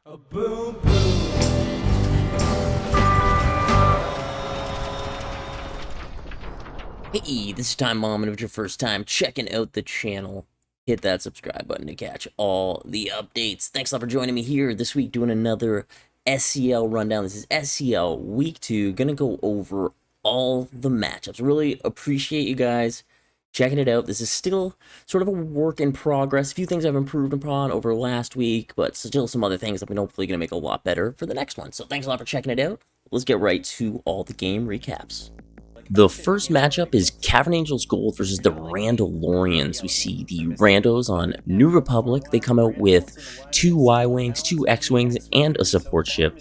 A boom boom. Hey, this is Time Mom, and if it's your first time checking out the channel, hit that subscribe button to catch all the updates. Thanks a lot for joining me here this week doing another SCL rundown. This is SCL Week 2. Gonna go over all the matchups. Really appreciate you guys checking it out. This is still sort of a work in progress. A few things I've improved upon over last week, but still some other things that I'm hopefully gonna make a lot better for the next one. So thanks a lot for checking it out. Let's get right to all the game recaps. The first matchup is Cavern Angels Gold versus the Randalorians. We see the Randos on New Republic. They come out with 2 Y-Wings, 2 X-Wings, and a support ship.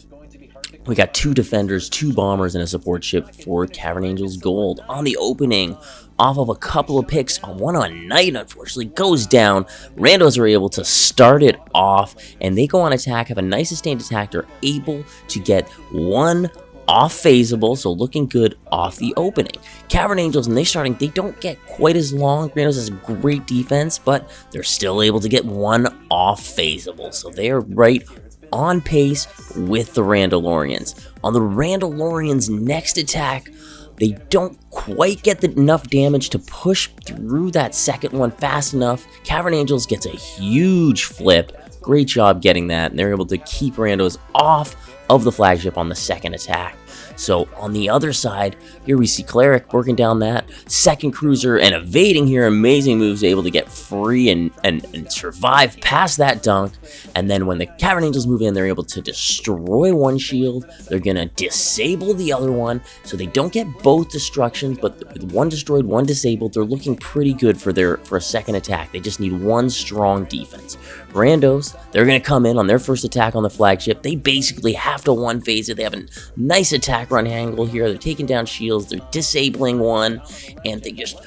We got 2 defenders, 2 bombers, and a support ship for Cavern Angels Gold. On the opening, off of a couple of picks, one on Knight unfortunately goes down. Randos are able to start it off, and they go on attack, have a nice sustained attack. They're able to get 1 off phaseable, so looking good off the opening. Cavern Angels, and they don't get quite as long. Randos has a great defense, but they're still able to get 1 off phaseable, so they are right on pace with the Randalorians. On the Randalorians' next attack, they don't quite get enough damage to push through that second one fast enough. Cavern Angels gets a huge flip. Great job getting that, and they're able to keep Randos off of the flagship on the second attack. So on the other side, here we see Cleric working down that second cruiser and evading here. Amazing moves, able to get free and survive past that dunk. And then when the Cavern Angels move in, they're able to destroy one shield. They're going to disable the other one, so they don't get both destructions, but with 1 destroyed, 1 disabled, they're looking pretty good for a second attack. They just need 1 strong defense. Randos, they're going to come in on their first attack on the flagship. They basically have to one phase it. They have a nice attack run angle here. They're taking down shields. They're disabling one, and they just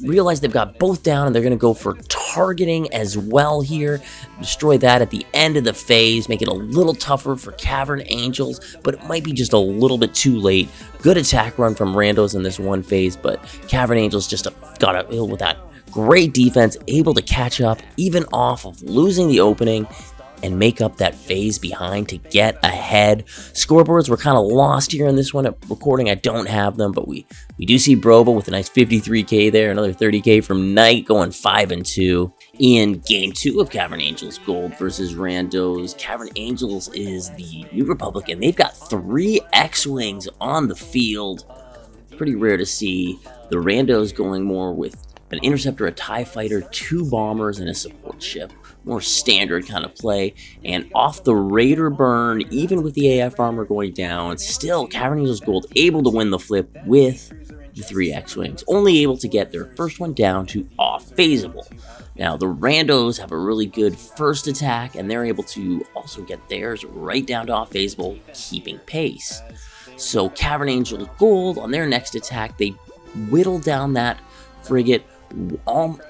realize they've got both down, and they're going to go for targeting as well here. Destroy that at the end of the phase, make it a little tougher for Cavern Angels, but it might be just a little bit too late. Good attack run from Randos in this one phase, but Cavern Angels just got to deal with that. Great defense, able to catch up, even off of losing the opening, and make up that phase behind to get ahead. Scoreboards were kind of lost here in this one. At recording, I don't have them, but we do see Broba with a nice 53k there, another 30k from Knight, going 5-2. In Game 2 of Cavern Angels Gold versus Randos, Cavern Angels is the New Republic, and they've got 3 X-Wings on the field. Pretty rare to see the Randos going more with an interceptor, a TIE fighter, 2 bombers, and a support ship. More standard kind of play. And off the Raider burn, even with the AF armor going down, still Cavern Angels Gold able to win the flip with the 3 X-Wings. Only able to get their first one down to off phaseable. Now, the Randos have a really good first attack, and they're able to also get theirs right down to off phaseable, keeping pace. So Cavern Angels Gold, on their next attack, they whittle down that frigate,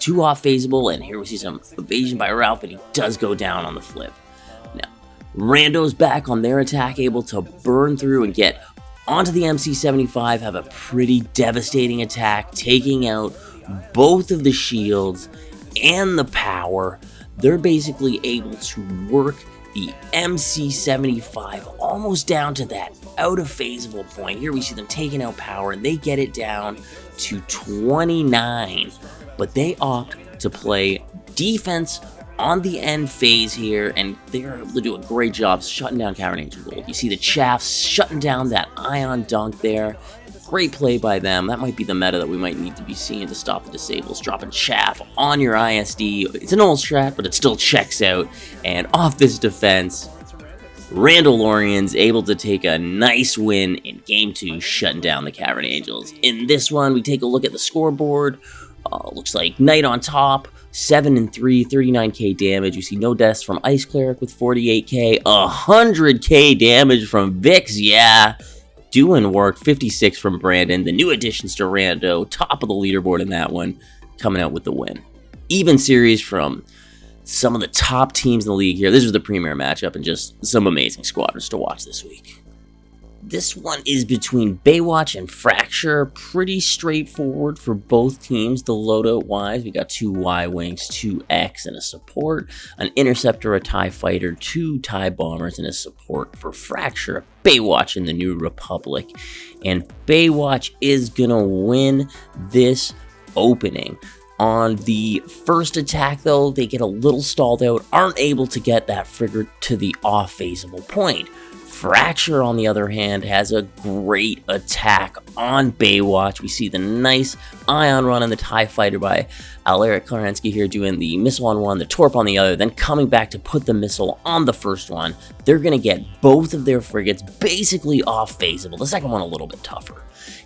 2 off phaseable, and here we see some evasion by Ralph, but he does go down on the flip. Now, Randos back on their attack, able to burn through and get onto the MC-75, have a pretty devastating attack, taking out both of the shields and the power. They're basically able to work the MC-75 almost down to that out of phaseable point. Here we see them taking out power, and they get it down to 29, but they opt to play defense on the end phase here, and they're able to do a great job shutting down Cavern Angel Gold. You see the Chaff shutting down that ion dunk there. Great play by them. That might be the meta that we might need to be seeing to stop the disables. Dropping Chaff on your ISD. It's an old strat, but it still checks out. And off this defense, Randalorians able to take a nice win in Game 2, shutting down the Cavern Angels. In this one, we take a look at the scoreboard. Looks like Knight on top, 7-3, 39k damage. You see no deaths from Ice Cleric with 48k, 100k damage from Vix, yeah. Doing work, 56 from Brandon. The new additions to Rando, top of the leaderboard in that one, coming out with the win. Even series from some of the top teams in the league here. This was the premier matchup, and just some amazing squadrons to watch this week. This one is between Baywatch and Fracture. Pretty straightforward for both teams. The loadout wise, we got 2 Y-Wings, 2 X, and a support, an Interceptor, a TIE Fighter, 2 TIE Bombers, and a support for Fracture. Baywatch in the New Republic. And Baywatch is gonna win this opening. On the first attack, though, they get a little stalled out, aren't able to get that frigate to the off-phasable point. Fracture, on the other hand, has a great attack on Baywatch. We see the nice ion run on the TIE Fighter by Alaric Karensky here, doing the missile on one, the torp on the other, then coming back to put the missile on the first one. They're going to get both of their frigates basically off-phasable. The second one a little bit tougher.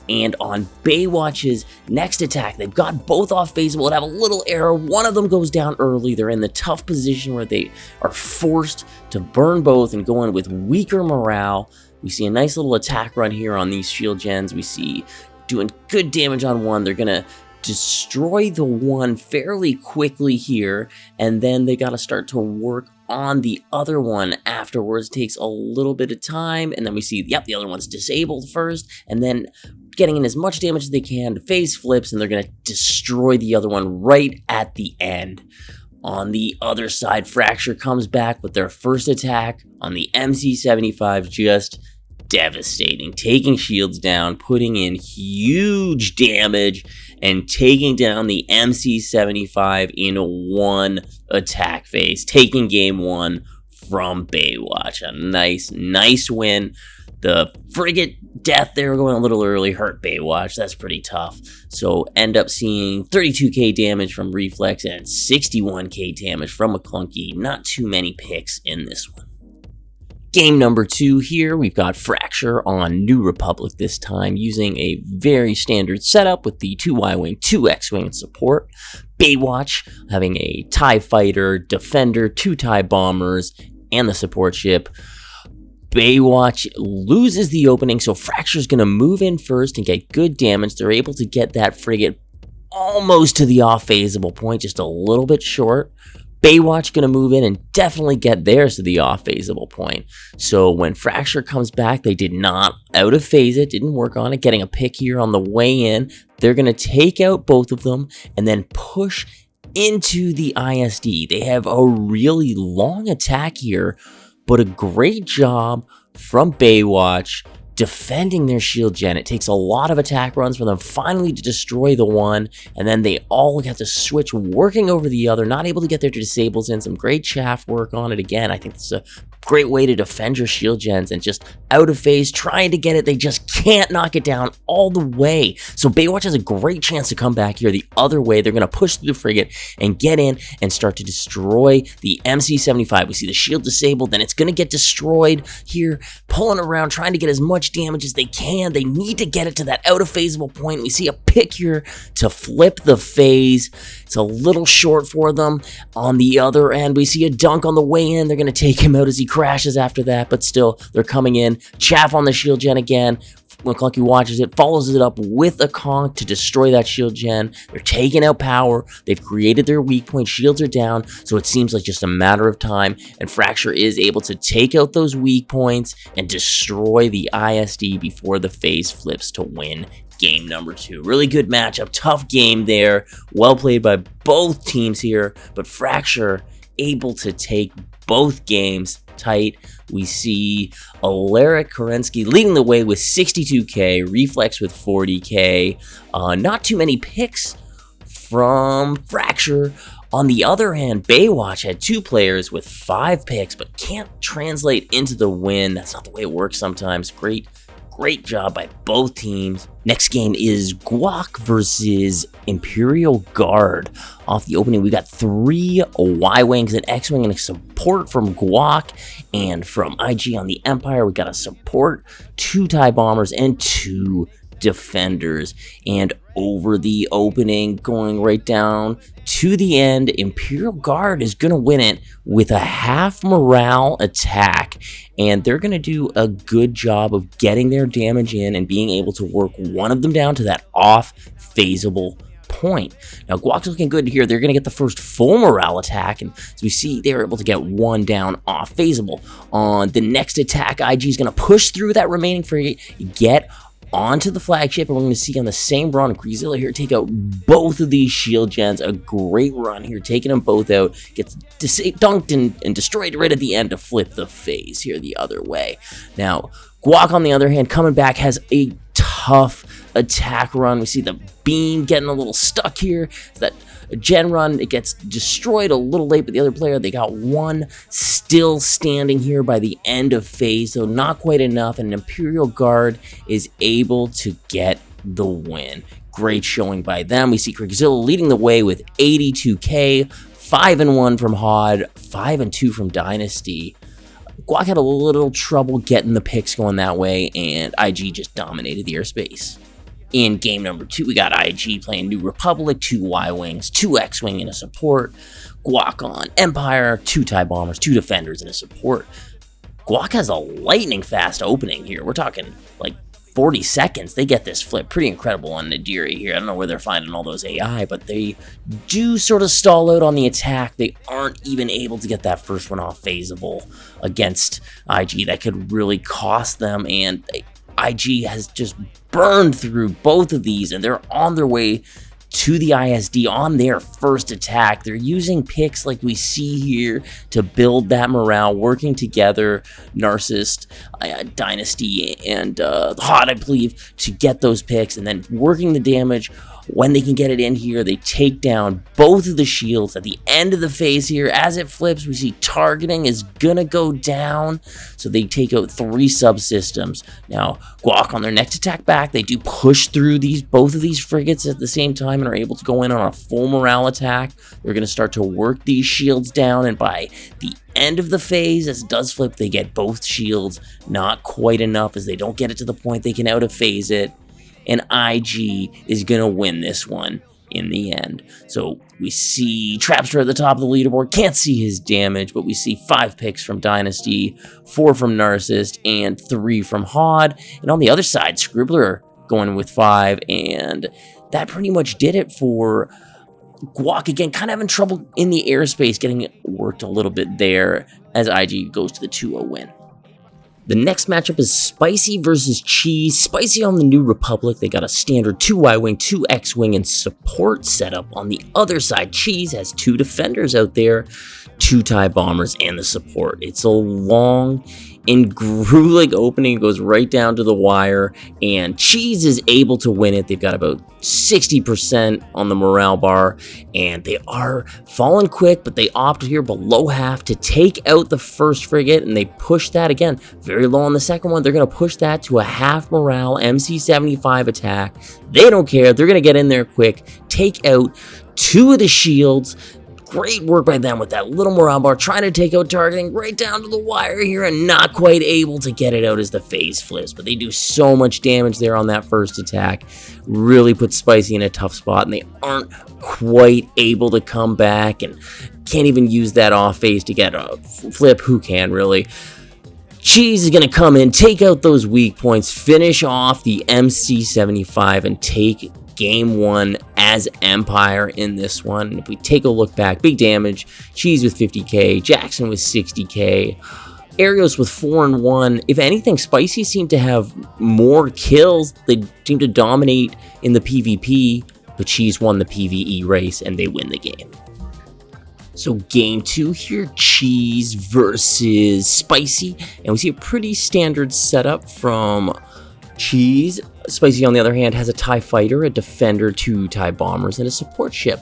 And on Baywatch's next attack, they've got both off-phasable and have a little error. One of them goes down early. They're in the tough position where they are forced to burn both and go in with weaker morale. We see a nice little attack run here on these shield gens. We see doing good damage on one. They're going to destroy the one fairly quickly here, and then they got to start to work on the other one afterwards. It takes a little bit of time, and then we see, yep, the other one's disabled first, and then getting in as much damage as they can. The phase flips, and they're going to destroy the other one right at the end. On the other side, Fracture comes back with their first attack on the MC-75, just devastating, taking shields down, putting in huge damage, and taking down the MC-75 in one attack phase, taking game one from Baywatch. A nice win. The frigate death there going a little early hurt Baywatch. That's pretty tough. So end up seeing 32k damage from Reflex and 61k damage from McClunky. Not too many picks in this one. Game number 2 here, we've got Fracture on New Republic this time, using a very standard setup with the 2 Y-Wing, 2 X-Wing support. Baywatch having a TIE Fighter, Defender, 2 TIE Bombers, and the support ship. Baywatch loses the opening, so Fracture's going to move in first and get good damage. They're able to get that frigate almost to the off-phasable point, just a little bit short. Baywatch going to move in and definitely get theirs to the off-phasable point. So when Fracture comes back, they did not out-of-phase it, didn't work on it, getting a pick here on the way in. They're going to take out both of them and then push into the ISD. They have a really long attack here, but a great job from Baywatch defending their shield gen. It takes a lot of attack runs for them finally to destroy the one, and then they all have to switch working over the other, not able to get their disables in. Some great chaff work on it again. I think this is a great way to defend your shield gens, and just out of phase, trying to get it. They just can't knock it down all the way. So Baywatch has a great chance to come back here the other way. They're going to push through the frigate and get in and start to destroy the MC-75. We see the shield disabled, then it's going to get destroyed here, pulling around, trying to get as much damage as they can. They need to get it to that out of phaseable point. We see a pick here to flip the phase. It's a little short for them. On the other end, we see a dunk on the way in. They're going to take him out as he crashes after that, but still, they're coming in. Chaff on the shield gen again. When Clunky watches it, follows it up with a conch to destroy that shield gen. They're taking out power. They've created their weak point. Shields are down, so it seems like just a matter of time, and Fracture is able to take out those weak points and destroy the ISD before the phase flips to win game number 2. Really good matchup. Tough game there. Well played by both teams here, but Fracture able to take both games tight. We see Alaric Karensky leading the way with 62k, Reflex with 40k. Not too many picks from Fracture. On the other hand, Baywatch had 2 players with 5 picks, but can't translate into the win. That's not the way it works sometimes. Great job by both teams. Next game is Guac versus Imperial Guard. Off the opening, we got 3 Y-Wings, an X-Wing, and a support from Guac. And from IG on the Empire, we got a support, 2 TIE Bombers, and 2 Defenders. And over the opening, going right down to the end, Imperial Guard is going to win it with a half morale attack, and they're going to do a good job of getting their damage in and being able to work one of them down to that off-phasable point. Now, Guac's looking good here. They're going to get the first full morale attack, and as we see, they're able to get one down off phasable. On the next attack, IG is going to push through that remaining frigate, get onto the flagship, and we're going to see on the same run, Greazilla here take out both of these shield gens. A great run here, taking them both out, gets dunked and destroyed right at the end to flip the phase here the other way. Now, Guac, on the other hand, coming back, has a tough attack run. We see the beam getting a little stuck here. That gen run, it gets destroyed a little late, but the other player, they got one still standing here by the end of phase, so not quite enough, and Imperial Guard is able to get the win. Great showing by them. We see Greazilla leading the way with 82k, 5-1 from HOD, 5-2 from Dynasty. Guac had a little trouble getting the picks going that way, and IG just dominated the airspace. In game number 2, we got IG playing New Republic, 2 Y-Wings, 2 X-Wing, and a support. Guac on Empire, 2 TIE Bombers, 2 Defenders, and a support. Guac has a lightning fast opening here. We're talking like 40 seconds. They get this flip. Pretty incredible on Nadiri here. I don't know where they're finding all those AI, but they do sort of stall out on the attack. They aren't even able to get that first one off phasable against IG. That could really cost them, and IG has just burned through both of these, and they're on their way to the ISD on their first attack. They're using picks like we see here to build that morale, working together, Narcissist, Dynasty, and HOD, I believe, to get those picks, and then working the damage. When they can get it in here, they take down both of the shields at the end of the phase here. As it flips, we see targeting is gonna go down, so they take out 3 subsystems. Now, Guac on their next attack back, they do push through both of these frigates at the same time and are able to go in on a full morale attack. They're gonna start to work these shields down, and by the end of the phase, as it does flip, they get both shields. Not quite enough, as they don't get it to the point they can out of phase it. And IG is going to win this one in the end. So we see Trapster at the top of the leaderboard. Can't see his damage, but we see 5 picks from Dynasty, 4 from Narcissist, and 3 from HOD. And on the other side, Scribbler going with 5. And that pretty much did it for Guac. Again, kind of having trouble in the airspace, getting it worked a little bit there as IG goes to the 2-0 win. The next matchup is Spicy versus Cheese. Spicy on the New Republic. They got a standard 2 Y-Wing, 2 X-Wing, and support setup. On the other side, Cheese has 2 Defenders out there, 2 TIE Bombers, and the support. It's a long and grueling opening. It goes right down to the wire, and Cheese is able to win it. They've got about 60% on the morale bar, and they are falling quick, but they opt here below half to take out the first frigate, and they push that again very low on the second one. They're going to push that to a half morale MC-75 attack. They don't care. They're going to get in there quick, take out 2 of the shields. Great work by them with that little morale bar, trying to take out targeting right down to the wire here, and not quite able to get it out as the phase flips. But they do so much damage there on that first attack. Really put Spicy in a tough spot, and they aren't quite able to come back, and can't even use that off phase to get a flip. Who can, really? Cheese is going to come in, take out those weak points, finish off the MC-75, and take Game 1 as Empire in this one. And if we take a look back, big damage, Cheese with 50k, Jackson with 60k, Arios with 4-1. If anything, Spicy seemed to have more kills. They seemed to dominate in the PvP, but Cheese won the PvE race, and they win the game. So game 2 here, Cheese versus Spicy, and we see a pretty standard setup from Cheese. Spicy, on the other hand, has a TIE Fighter, a Defender, 2 TIE Bombers, and a support ship.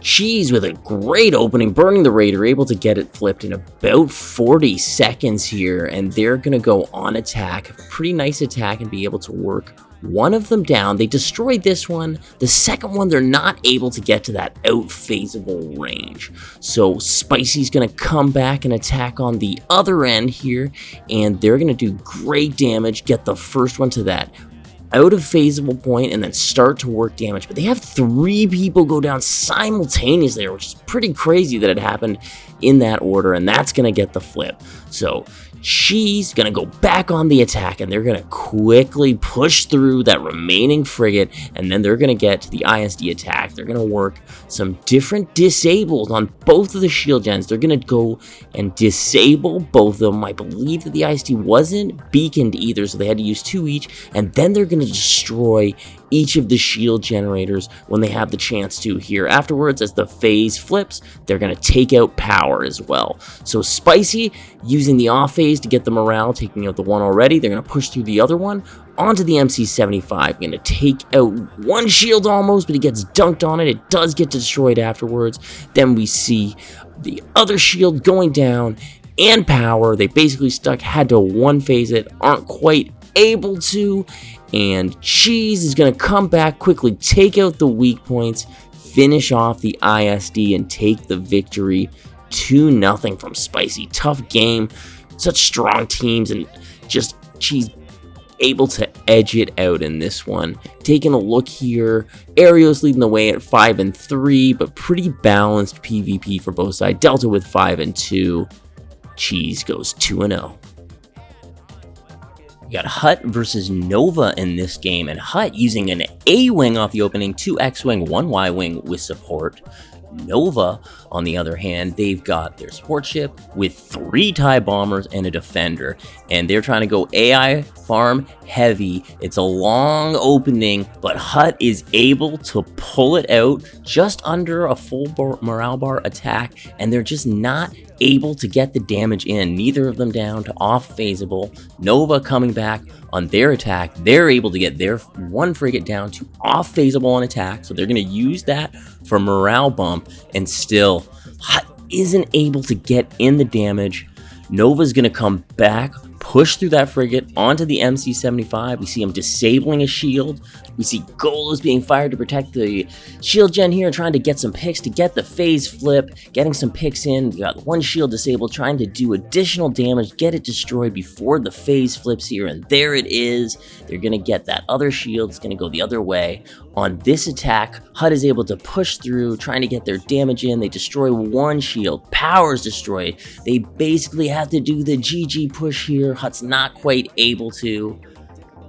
Cheese with a great opening, burning the Raider, able to get it flipped in about 40 seconds here, and they're going to go on attack, a pretty nice attack, and be able to work one of them down. They destroyed this one. The second one, they're not able to get to that out-phasable range. So Spicy's going to come back and attack on the other end here, and they're going to do great damage, get the first one to that out of phasable point, and then start to work damage. But they have 3 people go down simultaneously there, which is pretty crazy that it happened in that order, and that's going to get the flip. So she's going to go back on the attack, and they're going to quickly push through that remaining frigate, and then they're going to get to the ISD attack. They're going to work some different disables on both of the shield gens. They're going to go and disable both of them. I believe that the ISD wasn't beaconed either, so they had to use 2 each, and then they're going to destroy each of the shield generators when they have the chance to here. Afterwards, as the phase flips, they're going to take out power as well. So Spicy, using the off phase to get the morale, taking out the one already, they're going to push through the other one onto the MC-75, going to take out one shield almost, but he gets dunked on it. It does get destroyed afterwards. Then we see the other shield going down and power. They basically had to one phase it, aren't quite able to, and Cheese is going to come back quickly, take out the weak points, finish off the ISD, and take the victory 2-0 from Spicy. Tough game, such strong teams, and just Cheese able to edge it out in this one. Taking a look here, Ariel's leading the way at 5-3, but pretty balanced PvP for both sides. Delta with 5-2, Cheese goes 2-0. You got Hut versus Nova in this game, and Hut using an A-wing off the opening, 2 X-wing, 1 Y-wing with support. Nova, on the other hand, they've got their support ship with 3 TIE bombers and a defender, and they're trying to go AI farm heavy. It's a long opening, but Hut is able to pull it out just under a full morale bar attack, and they're just not able to get the damage in. Neither of them down to off phaseable. Nova coming back on their attack, they're able to get their 1 frigate down to off phaseable on attack, so they're going to use that for morale bump, and still Hut isn't able to get in the damage. Nova's going to come back, push through that frigate onto the MC-75. We see him disabling a shield. We see Golos being fired to protect the shield gen here, trying to get some picks to get the phase flip, getting some picks in. We got 1 shield disabled, trying to do additional damage, get it destroyed before the phase flips here, and there it is. They're going to get that other shield. It's going to go the other way. On this attack, Hut is able to push through, trying to get their damage in. They destroy 1 shield. Power's destroyed. They basically have to do the GG push here. Hut's not quite able to.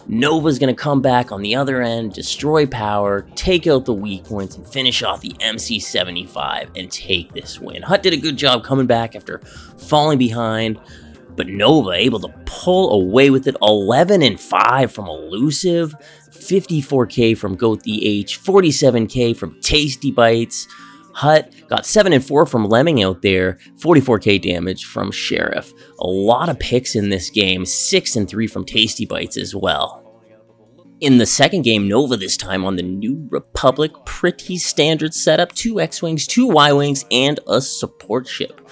Nova's going to come back on the other end, destroy power, take out the weak points, and finish off the MC-75 and take this win. Hut did a good job coming back after falling behind, but Nova able to pull away with it. 11-5 from Elusive, 54k from Goat the H, 47k from Tasty Bites. Hut got 7-4 from Lemming out there, 44k damage from Sheriff. A lot of picks in this game, 6-3 from Tasty Bites as well. In the second game, Nova this time on the New Republic, pretty standard setup, 2 X-Wings, 2 Y-Wings, and a support ship.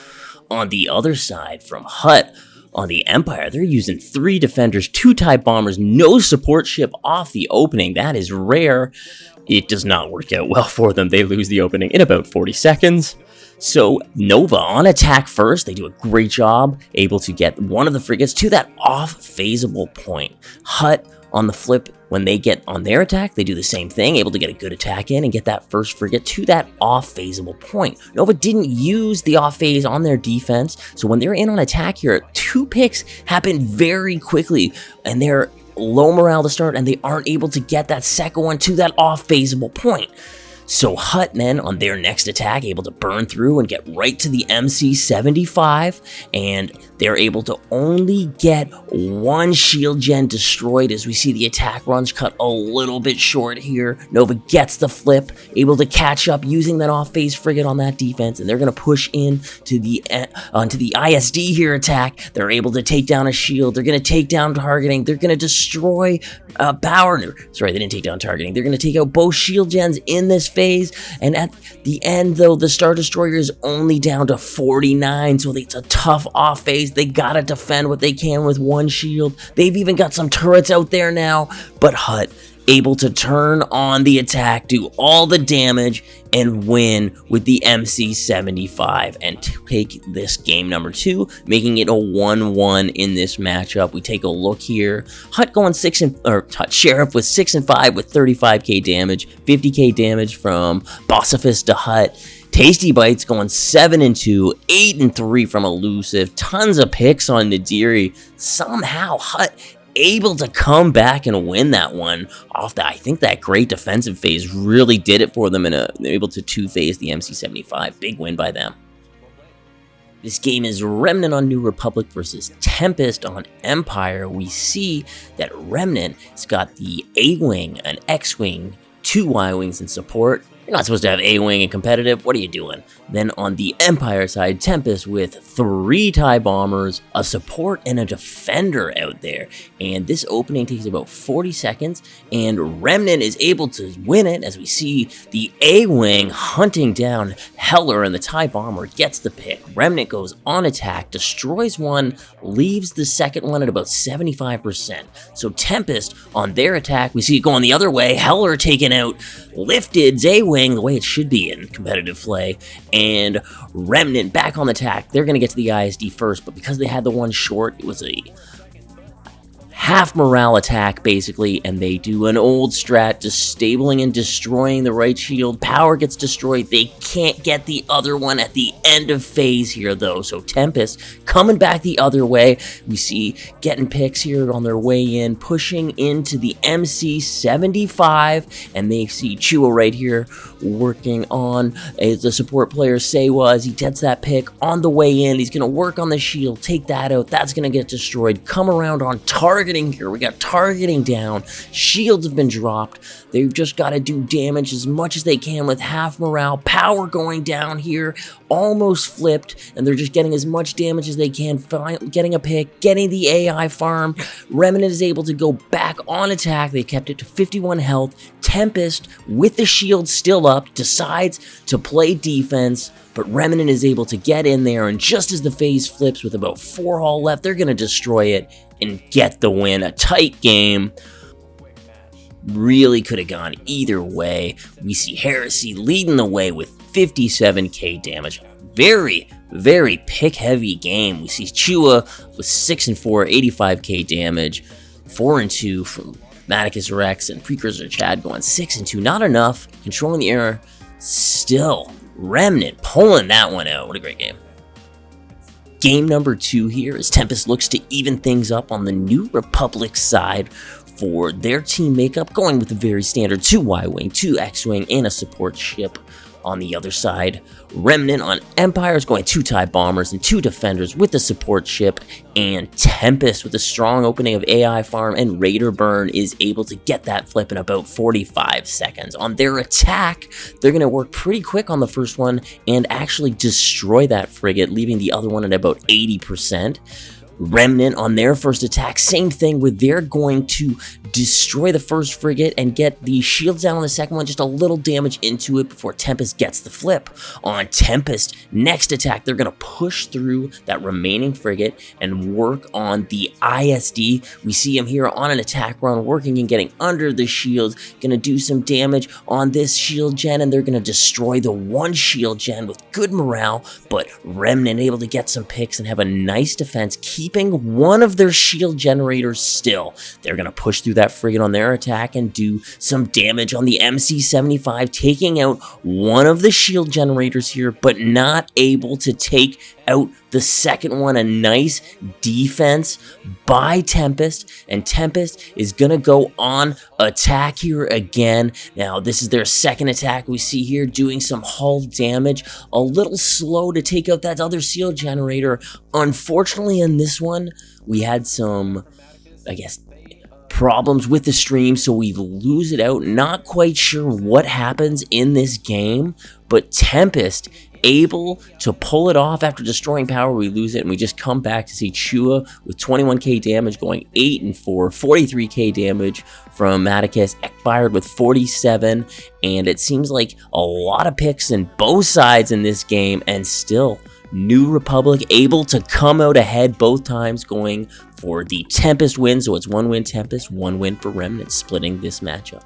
On the other side, from Hut, on the Empire, they're using 3 defenders, 2 TIE bombers, no support ship off the opening. That is rare. It does not work out well for them. They lose the opening in about 40 seconds. So Nova on attack first. They do a great job, able to get one of the frigates to that off-phaseable point. Hut on the flip, when they get on their attack, they do the same thing, able to get a good attack in and get that first frigate to that off-phaseable point. Nova didn't use the off-phase on their defense, so when they're in on attack here, 2 picks happen very quickly, and they're low morale to start, and they aren't able to get that second one to that off-phaseable point. So Hut then, on their next attack, able to burn through and get right to the MC-75, and they're able to only get 1 shield gen destroyed as we see the attack runs cut a little bit short here. Nova gets the flip, able to catch up using that off-phase frigate on that defense, and they're going to push in to the onto the ISD here attack. They're able to take down a shield. They're going to take down targeting. They're going to destroy power. Sorry, they didn't take down targeting. They're going to take out both shield gens in this phase, and at the end, though, the Star Destroyer is only down to 49, so it's a tough off phase. They gotta defend what they can with 1 shield. They've even got some turrets out there now, but Hut able to turn on the attack, do all the damage, and win with the MC75 and take this game number 2, making it a 1-1 in this matchup. We take a look here. Hut going Sheriff with 6 and 5 with 35k damage, 50k damage from Bossifus to Hut. Tasty Bites going 7 and 2, 8 and 3 from Elusive. Tons of picks on Nadiri. Somehow Hut able to come back and win that one off that. I think that great defensive phase really did it for them, and they're able to 2-phase the MC75. Big win by them. This game is Remnant on New Republic versus Tempest on Empire. We see that Remnant has got the A-Wing, an X-Wing, 2 Y-Wings in support. You're not supposed to have A-Wing in competitive. What are you doing? Then on the Empire side, Tempest with 3 TIE bombers, a support, and a defender out there. And this opening takes about 40 seconds, and Remnant is able to win it as we see the A-Wing hunting down Heller, and the TIE bomber gets the pick. Remnant goes on attack, destroys one, leaves the second one at about 75%. So Tempest on their attack, we see it going the other way. Heller taking out Lifted's A-Wing the way it should be in competitive play, and Remnant back on the attack. They're going to get to the ISD first, but because they had the one short, it was a half morale attack basically, and they do an old strat, disabling and destroying the right shield. Power gets destroyed. They can't get the other one at the end of phase here though, so Tempest coming back the other way. We see getting picks here on their way in, pushing into the MC75, and they see Chua right here working on the support player Sewa as he gets that pick on the way in. He's going to work on the shield, take that out. That's going to get destroyed. Come around on targeting here. We got targeting down. Shields have been dropped. They've just got to do damage as much as they can with half morale. Power going down here. Almost flipped, and they're just getting as much damage as they can, getting a pick, getting the AI farm. Remnant is able to go back on attack. They kept it to 51 health. Tempest, with the shield still up, decides to play defense, but Remnant is able to get in there, and just as the phase flips with about 4 hull left, they're going to destroy it and get the win. A tight game. Really could have gone either way. We see Heresy leading the way with 57k damage. Very, very pick-heavy game. We see Chua with 6 and 4, 85k damage. 4 and 2 from Maticus Rex, and Precursor Chad going 6 and 2. Not enough. Controlling the air. Still, Remnant pulling that one out. What a great game. Game number 2 here as Tempest looks to even things up on the New Republic side for their team makeup, going with a very standard 2 Y-Wing, 2 X-Wing, and a support ship. On the other side, Remnant on Empire is going 2 TIE bombers and 2 defenders with the support ship, and Tempest with a strong opening of AI farm and Raider burn is able to get that flip in about 45 seconds. On their attack, they're going to work pretty quick on the first one and actually destroy that frigate, leaving the other one at about 80%. Remnant on their first attack, same thing, where they're going to destroy the first frigate and get the shields down on the second one, just a little damage into it before Tempest gets the flip. On Tempest, next attack, they're going to push through that remaining frigate and work on the ISD. We see him here on an attack run, working and getting under the shields, going to do some damage on this shield gen, and they're going to destroy the one shield gen with good morale, but Remnant able to get some picks and have a nice defense, keeping one of their shield generators still. They're going to push through that frigate on their attack and do some damage on the MC75, taking out one of the shield generators here, but not able to take out the second one. A nice defense by Tempest, and Tempest is going to go on attack here again. Now, this is their second attack. We see here doing some hull damage. A little slow to take out that other shield generator. Unfortunately, in this one, we had some, I guess, problems with the stream, so we lose it out. Not quite sure what happens in this game, but Tempest able to pull it off after destroying power. We lose it, and we just come back to see Chua with 21k damage going 8 and 4, 43k damage from Maticus, Ekfired with 47, and it seems like a lot of picks in both sides in this game, and still New Republic able to come out ahead both times, going for the Tempest win. So it's 1 win Tempest, 1 win for Remnant, splitting this matchup.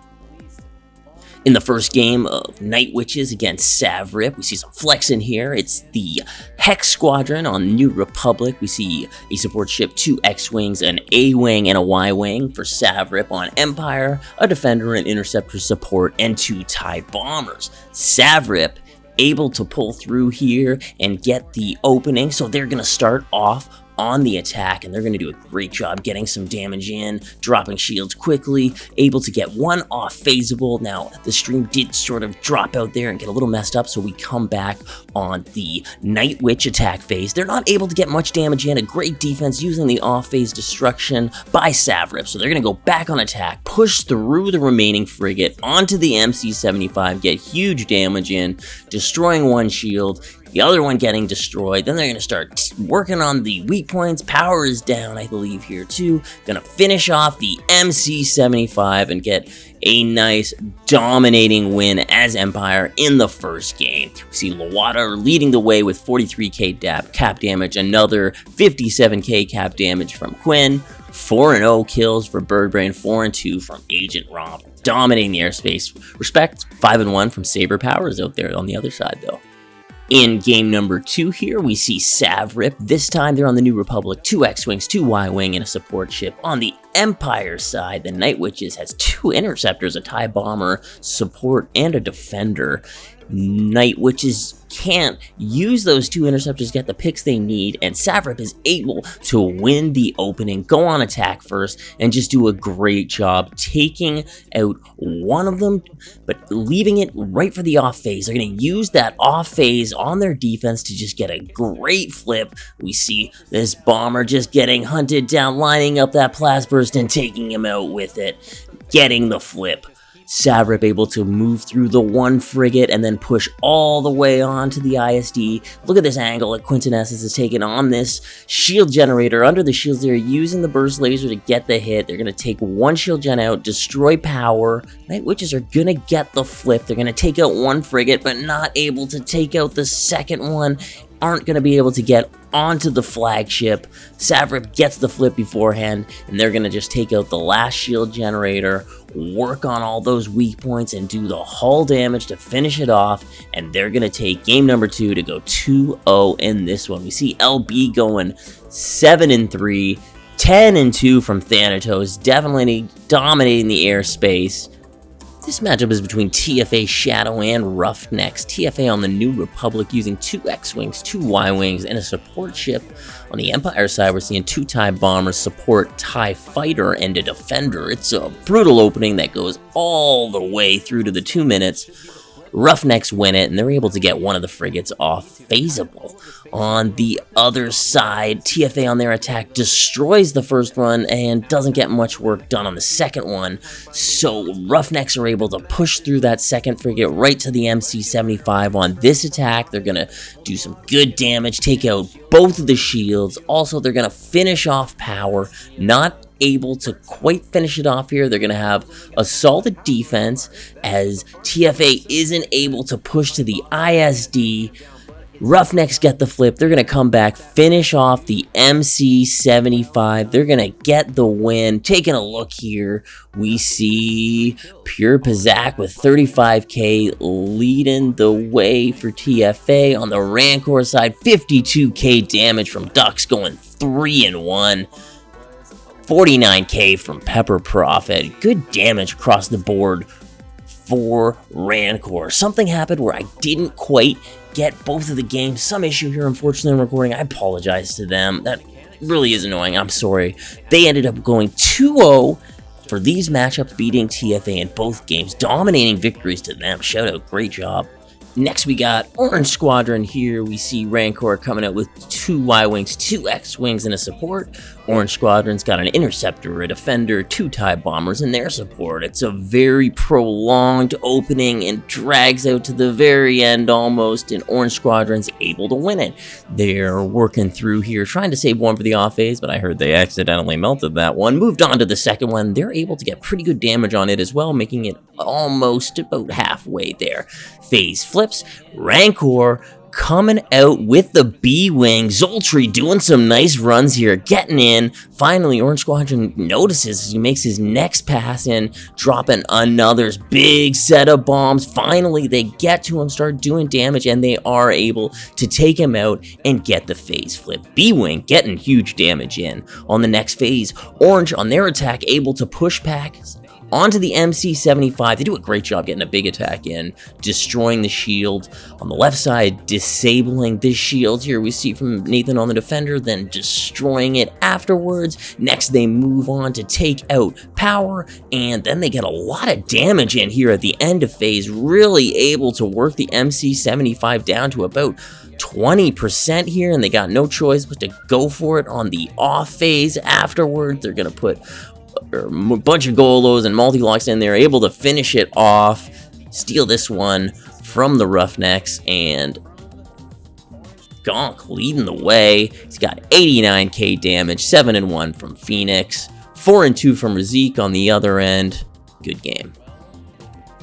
In the first game of Night Witches against Savrip, we see some flex in here. It's the Hex Squadron on New Republic. We see a support ship, 2 X-Wings, an A-Wing, and a Y-Wing for Savrip. On Empire, a Defender, an Interceptor support, and 2 TIE Bombers. Savrip able to pull through here and get the opening, so they're going to start off on the attack, and they're going to do a great job getting some damage in, dropping shields quickly, able to get one off phaseable. Now, the stream did sort of drop out there and get a little messed up, so we come back on the Night Witch attack phase. They're not able to get much damage in, a great defense using the off-phase destruction by Savrip, so they're going to go back on attack, push through the remaining frigate onto the MC-75, get huge damage in, destroying one shield, the other one getting destroyed. Then they're going to start working on the weak points. Power is down, I believe, here too. Going to finish off the MC-75 and get a nice dominating win as Empire in the first game. We see Lawada leading the way with 43k cap damage, another 57k cap damage from Quinn, 4-0 kills for Birdbrain, 4-2 from Agent Romp, dominating the airspace. Respect, 5-1 from Saber Powers out there on the other side though. In game number 2 here, we see Savrip. This time they're on the New Republic, 2 X-Wings, 2 Y-Wing, and a support ship. On the Empire side, the Night Witches has 2 Interceptors, a TIE Bomber, support, and a Defender. Night Witches can't use those 2 Interceptors to get the picks they need, and Savrip is able to win the opening, go on attack first, and just do a great job taking out one of them, but leaving it right for the off phase. They're going to use that off phase on their defense to just get a great flip. We see this bomber just getting hunted down, lining up that blast burst and taking him out with it, getting the flip. Savrip able to move through the one frigate and then push all the way on to the ISD. Look at this angle that Quintonessence is taking on this shield generator. Under the shields, they're using the burst laser to get the hit. They're going to take one shield gen out, destroy power. Night Witches are going to get the flip. They're going to take out one frigate, but not able to take out the second one. Aren't going to be able to get onto the flagship. Savrip gets the flip beforehand, and they're going to just take out the last shield generator, work on all those weak points, and do the hull damage to finish it off, and they're going to take game number 2 to go 2-0 in this one. We see LB going 7-3, 10-2 from Thanatos, definitely dominating the airspace. This matchup is between TFA Shadow and Roughnecks. TFA on the New Republic using 2 X-Wings, 2 Y-Wings, and a support ship. On the Empire side, we're seeing 2 TIE Bombers, support, TIE Fighter, and a Defender. It's a brutal opening that goes all the way through to the 2 minutes. Roughnecks win it, and they're able to get one of the frigates off phaseable. On the other side, TFA on their attack destroys the first one and doesn't get much work done on the second one, so Roughnecks are able to push through that second frigate right to the MC-75 on this attack. They're going to do some good damage, take out both of the shields. Also, they're going to finish off power, not able to quite finish it off here. They're going to have a solid defense as TFA isn't able to push to the ISD. Roughnecks get the flip. They're going to come back, finish off the MC-75. They're going to get the win. Taking a look here, we see Pure Pizak with 35k leading the way for TFA. On the Rancor side, 52k damage from Ducks going 3-1. 49k from Pepper Prophet. Good damage across the board for Rancor. Something happened where I didn't quite get both of the games. Some issue here, unfortunately, in recording. I apologize to them. That really is annoying. I'm sorry. They ended up going 2-0 for these matchups, beating TFA in both games. Dominating victories to them. Shout out. Great job. Next, we got Orange Squadron here. We see Rancor coming out with 2 Y-Wings, 2 X-Wings, and a support. Orange Squadron's got an Interceptor, a Defender, 2 TIE Bombers, and their support. It's a very prolonged opening and drags out to the very end almost, and Orange Squadron's able to win it. They're working through here, trying to save one for the off phase, but I heard they accidentally melted that one. Moved on to the second one. They're able to get pretty good damage on it as well, making it almost about halfway there. Phase flips. Rancor coming out with the B-Wing. Zoltry doing some nice runs here, getting in. Finally, Orange Squadron notices as he makes his next pass in, dropping another big set of bombs. Finally, they get to him, start doing damage, and they are able to take him out and get the phase flip. B-Wing getting huge damage in. On the next phase, Orange on their attack able to push back onto the MC-75. They do a great job getting a big attack in, destroying the shield. On the left side, disabling the shield. Here we see from Nathan on the defender, then destroying it afterwards. Next, they move on to take out power, and then they get a lot of damage in here at the end of phase, really able to work the MC-75 down to about 20% here, and they got no choice but to go for it on the off phase afterwards. They're going to put a bunch of Golos and multi-locks in there, able to finish it off, steal this one from the Roughnecks, and Gonk leading the way. He's got 89k damage, 7-1 from Phoenix, 4-2 from Razik on the other end. Good game.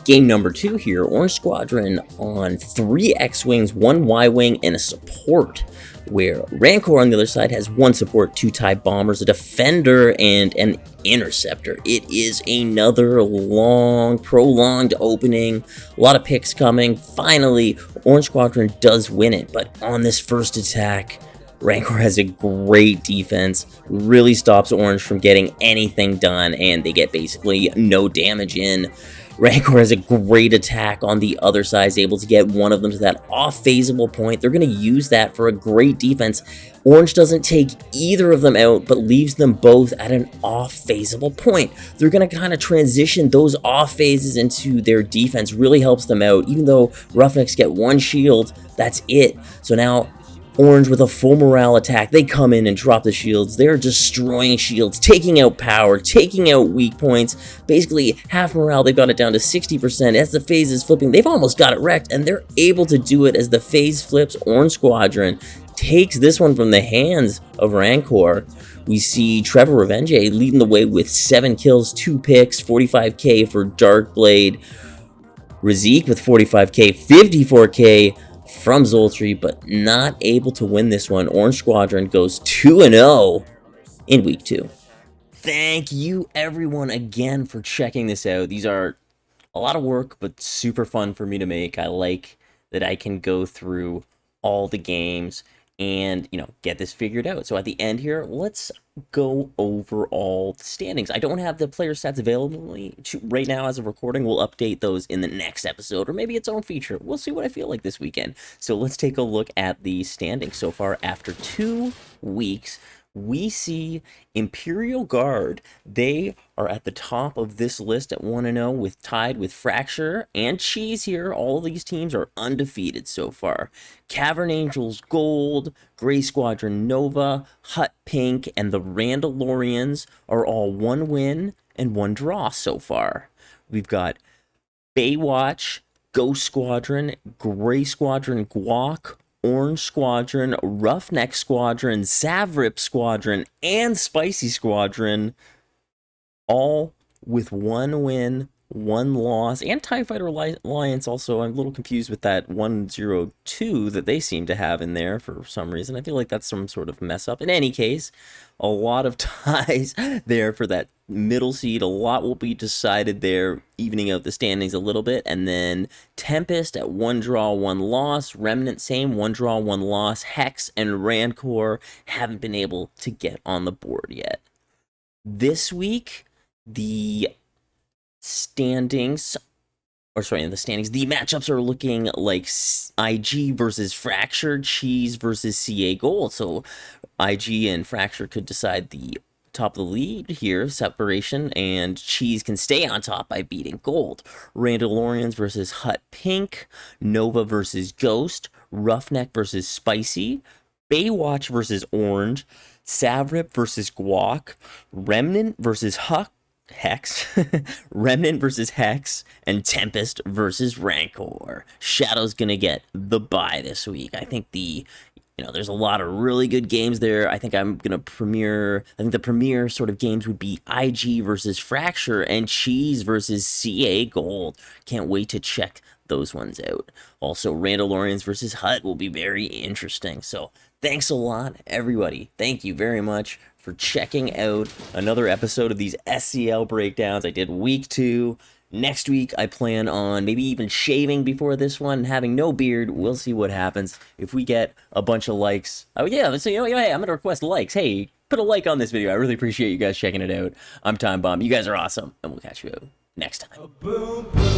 Game number 2 here, Orange Squadron on 3 X-Wings, 1 Y-Wing, and a support, where Rancor on the other side has 1 support, 2 TIE Bombers, a Defender, and an Interceptor. It is another long, prolonged opening, a lot of picks coming. Finally, Orange Squadron does win it, but on this first attack, Rancor has a great defense, really stops Orange from getting anything done, and they get basically no damage in. Rancor has a great attack on the other side, is able to get one of them to that off-phaseable point. They're going to use that for a great defense. Orange doesn't take either of them out, but leaves them both at an off-phaseable point. They're going to kind of transition those off phases into their defense, really helps them out. Even though Roughnecks get 1 shield, that's it. So now Orange with a full morale attack, they come in and drop the shields. They're destroying shields, taking out power, taking out weak points. Basically, half morale, they've got it down to 60%. As the phase is flipping, they've almost got it wrecked, and they're able to do it as the phase flips. Orange Squadron takes this one from the hands of Rancor. We see Trevor Revenge leading the way with 7 kills, 2 picks, 45k for Darkblade. Razik with 45k, 54k from Zoltry, but not able to win this one. Orange Squadron goes 2-0 in week 2. Thank you everyone again for checking this out. These are a lot of work, but super fun for me to make. I like that I can go through all the games and, get this figured out. So at the end here, let's go over all the standings. I don't have the player stats available right now as of recording. We'll update those in the next episode, or maybe its own feature. We'll see what I feel like this weekend. So let's take a look at the standings so far. After 2 weeks, we see Imperial Guard. They are at the top of this list at 1-0, with tied with Fracture and Cheese here. All of these teams are undefeated so far. Cavern Angels Gold, Gray Squadron Nova, Hut Pink, and the Randalorians are all 1 win and 1 draw so far. We've got Baywatch, Ghost Squadron, Gray Squadron Guac, Orange Squadron, Roughneck Squadron, Zavrip Squadron, and Spicy Squadron, all with 1 win, 1 loss, and TIE Fighter Alliance also. I'm a little confused with that 102 that they seem to have in there for some reason. I feel like that's some sort of mess up. In any case, a lot of ties there for that middle seed. A lot will be decided there, evening out the standings a little bit. And then Tempest at 1 draw, 1 loss. Remnant, same, 1 draw, 1 loss. Hex and Rancor haven't been able to get on the board yet. This week, the matchups are looking like IG versus Fractured, Cheese versus CA Gold. So IG and Fracture could decide the top of the lead here, separation, and Cheese can stay on top by beating Gold. Randalorians versus Hut Pink, Nova versus Ghost, Roughneck versus Spicy, Baywatch versus Orange, Savrip versus Guac, Remnant versus Hex, Remnant versus Hex, and Tempest versus Rancor. Shadow's gonna get the bye this week. I think there's a lot of really good games there. I think the premier sort of games would be IG versus Fracture and Cheese versus CA Gold. Can't wait to check those ones out. Also, Randalorians versus Hutt will be very interesting. So thanks a lot, everybody. Thank you very much for checking out another episode of these SCL breakdowns. I did week 2. Next week, I plan on maybe even shaving before this one, having no beard. We'll see what happens. If we get a bunch of likes, oh yeah, so hey, I'm gonna request likes. Hey, put a like on this video. I really appreciate you guys checking it out. I'm Time Bomb. You guys are awesome, and we'll catch you out next time. Boom, boom.